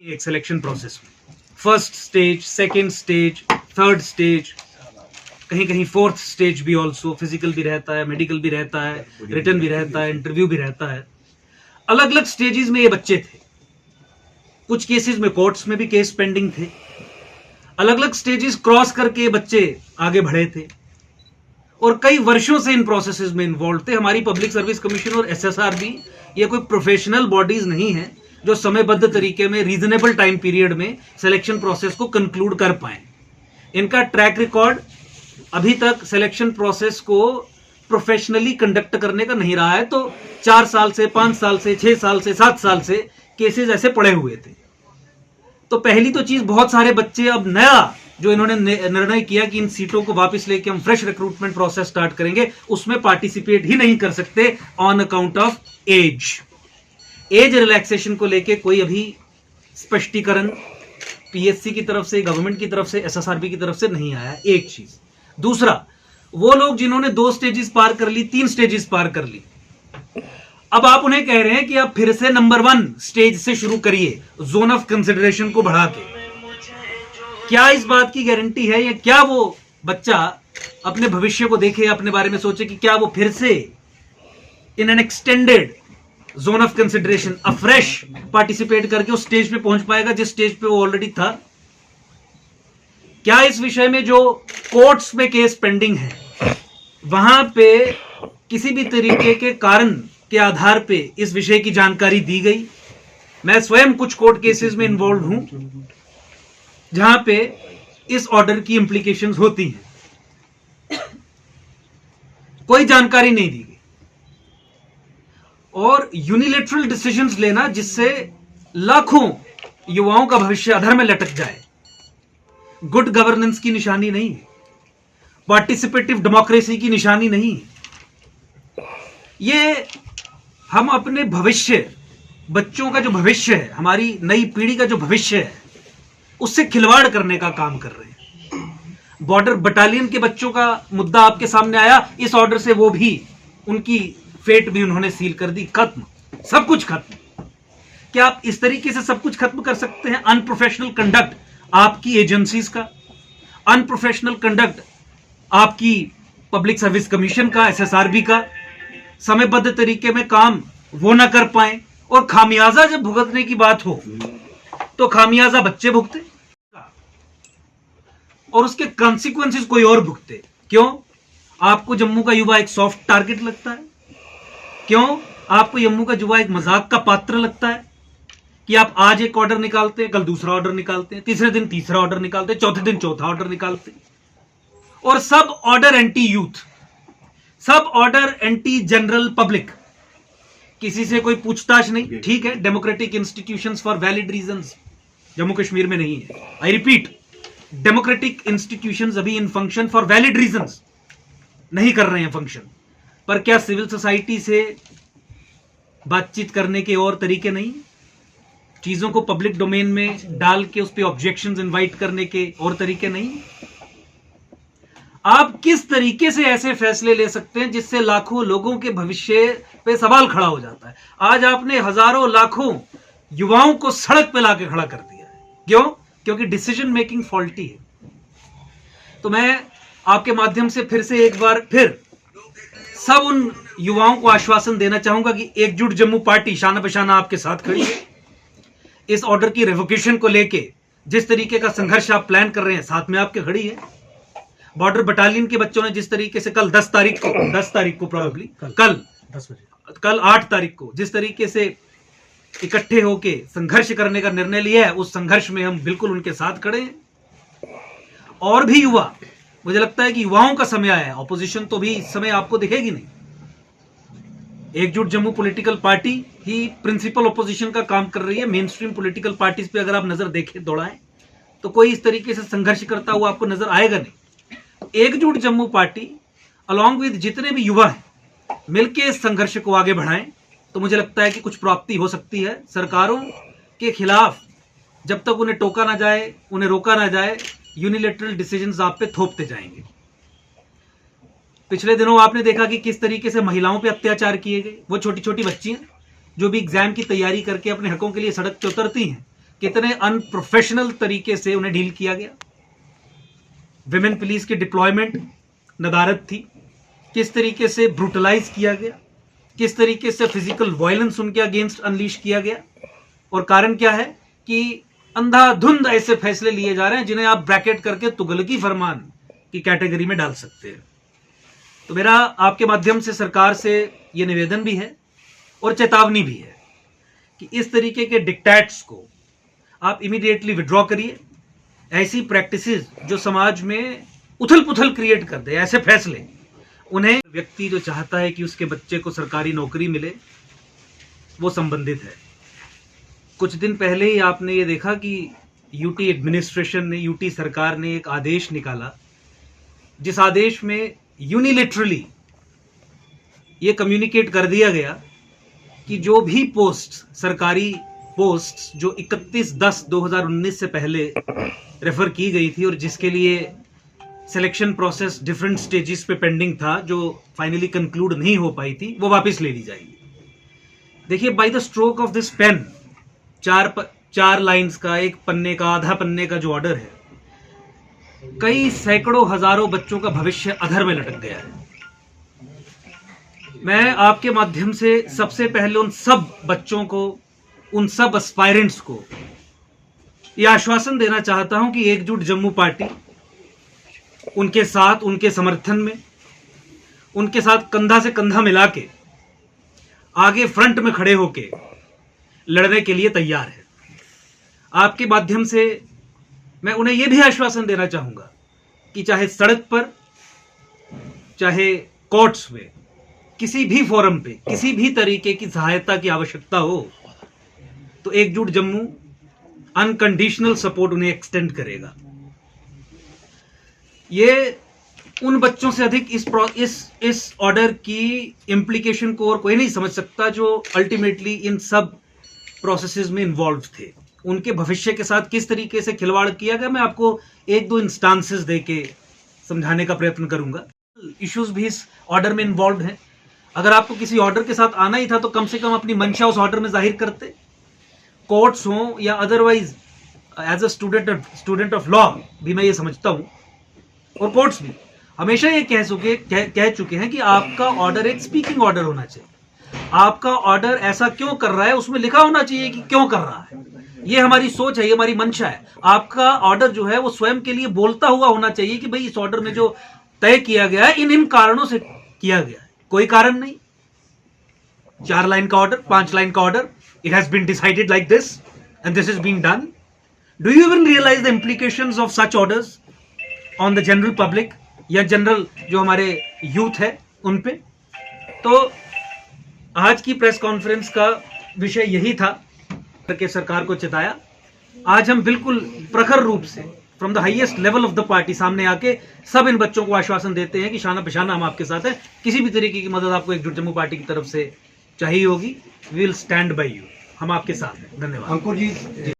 एक selection process में first stage, second stage, third stage, कहीं कहीं फोर्थ स्टेज भी ऑल्सो, फिजिकल भी रहता है, मेडिकल भी रहता है, रिटर्न भी रहता है, इंटरव्यू भी रहता है। अलग अलग स्टेजेस में ये बच्चे थे। कुछ केसेस में कोर्ट्स में भी केस पेंडिंग थे। अलग अलग स्टेजेस क्रॉस करके ये बच्चे आगे बढ़े थे और कई वर्षों से इन प्रोसेसेस में इन्वॉल्व थे। हमारी पब्लिक सर्विस कमीशन और एसएसआरबी ये कोई प्रोफेशनल बॉडीज नहीं है जो समयबद्ध तरीके में रीजनेबल टाइम पीरियड में सिलेक्शन प्रोसेस को कंक्लूड कर पाए। इनका ट्रैक रिकॉर्ड अभी तक सिलेक्शन प्रोसेस को प्रोफेशनली कंडक्ट करने का नहीं रहा है। तो 4 साल से, 5 साल से, 6 साल से, 7 साल से केसेस ऐसे पड़े हुए थे। तो पहली तो चीज, बहुत सारे बच्चे अब नया जो इन्होंने निर्णय किया कि इन सीटों को वापस लेके हम फ्रेश रिक्रूटमेंट प्रोसेस स्टार्ट करेंगे, उसमें पार्टिसिपेट ही नहीं कर सकते on account of age. Age relaxation को लेके कोई अभी स्पष्टीकरण पीएससी की तरफ से, गवर्नमेंट की तरफ से, एसएसआरबी की तरफ से नहीं आया। एक चीज। दूसरा, वो लोग जिन्होंने 2 स्टेजेस पार कर ली, 3 स्टेजेस पार कर ली, अब आप उन्हें कह रहे हैं कि आप फिर से नंबर 1 स्टेज से शुरू करिए, जोन ऑफ कंसिडरेशन को बढ़ा के। क्या इस बात की गारंटी है या क्या वो बच्चा अपने भविष्य को देखे, अपने बारे में सोचे कि क्या वो फिर से in an extended zone of consideration afresh participate करके उस स्टेज पे पहुंच पाएगा जिस स्टेज पे वो ऑलरेडी था? क्या इस विषय में जो कोर्ट्स में केस पेंडिंग है, वहां पे किसी भी तरीके के कारण के आधार पे इस विषय की जानकारी दी गई? मैं स्वयं कुछ कोर्ट केसेस में इन्वॉल्व हूं जहां पे इस ऑर्डर की इंप्लीकेशंस होती हैं। कोई जानकारी नहीं दी गई और यूनिलेटरल डिसीजंस लेना जिससे लाखों युवाओं का भविष्य अधर में लटक जाए, गुड गवर्नेंस की निशानी नहीं है, पार्टिसिपेटिव डेमोक्रेसी की निशानी नहीं है। ये हम अपने भविष्य, बच्चों का जो भविष्य है, हमारी नई पीढ़ी का जो भविष्य है, उससे खिलवाड़ करने का काम कर रहे हैं। बॉर्डर बटालियन के बच्चों का मुद्दा आपके सामने आया, इस ऑर्डर से वो भी, उनकी फेट भी उन्होंने सील कर दी। खत्म, सब कुछ खत्म। क्या आप इस तरीके से सब कुछ खत्म कर सकते हैं? अनप्रोफेशनल कंडक्ट आपकी एजेंसीज का, अनप्रोफेशनल कंडक्ट आपकी पब्लिक सर्विस कमीशन का, एसएसआरबी का, समयबद्ध तरीके में काम वो ना कर पाए और खामियाजा जब भुगतने की बात हो तो खामियाजा बच्चे भुगते और उसके कॉन्सिक्वेंसेस कोई और भुगते। क्यों? आपको जम्मू का युवा एक सॉफ्ट टारगेट लगता है? क्यों आपको जम्मू का युवा एक मजाक का पात्र लगता है कि आप आज एक ऑर्डर निकालते हैं, कल दूसरा ऑर्डर निकालते हैं, तीसरे दिन तीसरा ऑर्डर निकालते हैं, चौथे दिन चौथा ऑर्डर निकालते हैं, और सब ऑर्डर एंटी यूथ, सब ऑर्डर एंटी जनरल पब्लिक। किसी से कोई पूछताछ नहीं। ठीक है, democratic institutions for valid reasons Jammu Kashmir में नहीं है। आई रिपीट, डेमोक्रेटिक इंस्टीट्यूशंस अभी इन फंक्शन फॉर वैलिड रीजंस नहीं कर रहे हैं फंक्शन। पर क्या सिविल सोसाइटी से बातचीत करने के और तरीके नहीं? चीजों को पब्लिक डोमेन में डाल के उस पर ऑब्जेक्शंस इनवाइट करने के और तरीके नहीं? आप किस तरीके से ऐसे फैसले ले सकते हैं जिससे लाखों लोगों के भविष्य पे सवाल खड़ा हो जाता है? आज आपने हजारों लाखों युवाओं को सड़क पे लाके खड़ा कर दिया है। क्यों? क्योंकि डिसीजन मेकिंग फॉल्टी है। तो मैं आपके माध्यम से फिर से एक बार फिर सब उन युवाओं को आश्वासन देना चाहूंगा कि एकजुट जम्मू पार्टी शाना बशाना आपके साथ खड़ी है। इस ऑर्डर की रेवोकेशन को लेके जिस तरीके का संघर्ष आप प्लान कर रहे हैं, साथ में आपके खड़ी है। बॉर्डर बटालियन के बच्चों ने जिस तरीके से कल 10 तारीख को प्रोबेबली कल 10 बजे, कल 8 तारीख को जिस तरीके से इकट्ठे होके संघर्ष करने का निर्णय लिया है, उस संघर्ष में हम बिल्कुल उनके साथ खड़े हैं। और भी युवा, मुझे लगता है कि युवाओं का समय आया है। ऑपोजिशन तो भी इस समय आपको दिखेगी नहीं। एकजुट जम्मू पॉलिटिकल पार्टी ही प्रिंसिपल ऑपोजिशन का काम कर रही है। मेन स्ट्रीम पॉलिटिकल पार्टीज पे अगर आप नजर देखें, दौड़ाएं, तो कोई इस तरीके से संघर्ष करता हुआ आपको नजर आएगा नहीं। एकजुट जम्मू पार्टी अलॉन्ग विद जितने भी युवा हैं मिलके इस संघर्ष को आगे बढ़ाएं, तो मुझे लगता है कि कुछ प्राप्ति हो सकती है। सरकारों के खिलाफ जब तक उन्हें टोका ना जाए, उन्हें रोका ना जाए, यूनिलेटरल डिसीजंस आप पे थोपते जाएंगे। पिछले दिनों आपने देखा कि किस तरीके से महिलाओं पे अत्याचार किए गए। वो छोटी छोटी बच्चियां जो भी एग्जाम की तैयारी करके अपने हकों के लिए सड़क पे उतरती हैं, कितने अनप्रोफेशनल तरीके से उन्हें डील किया गया। विमेन पुलिस की डिप्लॉयमेंट नदारद थी, किस तरीके से ब्रूटलाइज किया गया, किस तरीके से फिजिकल वायलेंस उनके अगेंस्ट अनलीश किया गया। और कारण क्या है कि अंधाधुंध ऐसे फैसले लिए जा रहे हैं जिन्हें आप ब्रैकेट करके तुगलकी फरमान की कैटेगरी में डाल सकते हैं। तो मेरा आपके माध्यम से सरकार से यह निवेदन भी है और चेतावनी भी है कि इस तरीके के डिक्टेट्स को आप इमीडिएटली विड्रॉ करिए। ऐसी प्रैक्टिसेस जो समाज में उथल पुथल क्रिएट कर दे, ऐसे फैसले, उन्हें व्यक्ति जो चाहता है कि उसके बच्चे को सरकारी नौकरी मिले वो संबंधित है। कुछ दिन पहले ही आपने ये देखा कि यूटी एडमिनिस्ट्रेशन ने, यूटी सरकार ने एक आदेश निकाला जिस आदेश में यूनिलेटरली ये कम्युनिकेट कर दिया गया कि जो भी पोस्ट, सरकारी पोस्ट जो 31/10/2019 से पहले रेफर की गई थी और जिसके लिए सिलेक्शन प्रोसेस डिफरेंट स्टेजेस पे पेंडिंग था, जो फाइनली कंक्लूड नहीं हो पाई थी, वो वापस ले ली जाएगी। देखिए, by the stroke of this pen, चार लाइंस का, एक पन्ने का, आधा पन्ने का जो ऑर्डर है, कई सैकड़ों हजारों बच्चों का भविष्य अधर में लटक गया है। मैं आपके माध्यम से सबसे पहले उन सब बच्चों को, उन सब एस्पायरेंट्स को यह आश्वासन देना चाहता हूं कि एकजुट जम्मू पार्टी उनके साथ, उनके समर्थन में, उनके साथ कंधा से कंधा मिला के आगे फ्रंट में खड़े होके लड़ने के लिए तैयार है। आपके माध्यम से मैं उन्हें यह भी आश्वासन देना चाहूंगा कि चाहे सड़क पर, चाहे कोर्ट्स में, किसी भी फोरम पे, किसी भी तरीके की सहायता की आवश्यकता हो तो एकजुट जम्मू अनकंडीशनल सपोर्ट उन्हें एक्सटेंड करेगा। ये उन बच्चों से अधिक इस ऑर्डर की इंप्लीकेशन को और कोई नहीं समझ सकता जो अल्टीमेटली इन सब प्रोसेसेस में इन्वॉल्व थे। उनके भविष्य के साथ किस तरीके से खिलवाड़ किया गया, मैं आपको एक दो इंस्टांसेस देके समझाने का प्रयत्न करूंगा। इश्यूज भी इस ऑर्डर में इन्वॉल्व हैं। अगर आपको किसी ऑर्डर के साथ आना ही था तो कम से कम अपनी मंशा उस ऑर्डर में जाहिर करते। कोर्ट्स हों या otherwise as a student of law भी मैं ये समझता हूं, और कोर्ट्स भी हमेशा ये कह चुके हैं कि आपका ऑर्डर एक स्पीकिंग ऑर्डर होना चाहिए। आपका ऑर्डर ऐसा क्यों कर रहा है उसमें लिखा होना चाहिए कि क्यों कर रहा है। ये हमारी सोच है, ये हमारी मंशा है। आपका ऑर्डर जो है वो स्वयं के लिए बोलता हुआ होना चाहिए कि भाई इस ऑर्डर में जो तय किया गया है इन कारणों से किया गया है, कोई कारण नहीं। 4 लाइन का ऑर्डर, 5 लाइन का order, it has been decided like this and this is being done. Do you even realize the implications of such orders on the general public या जनरल जो हमारे यूथ है उन पे? तो आज की प्रेस कॉन्फ्रेंस का विषय यही था कि सरकार को चिताया। आज हम बिल्कुल प्रखर रूप से from the highest level of the party सामने आके सब इन बच्चों को आश्वासन देते हैं कि शाना बशाना हम आपके साथ हैं। किसी भी तरीके की मदद आपको एकजुट जम्मू पार्टी की तरफ से चाहिए होगी, we will stand by you. हम आपके साथ हैं। धन्यवाद। अंकुर जी,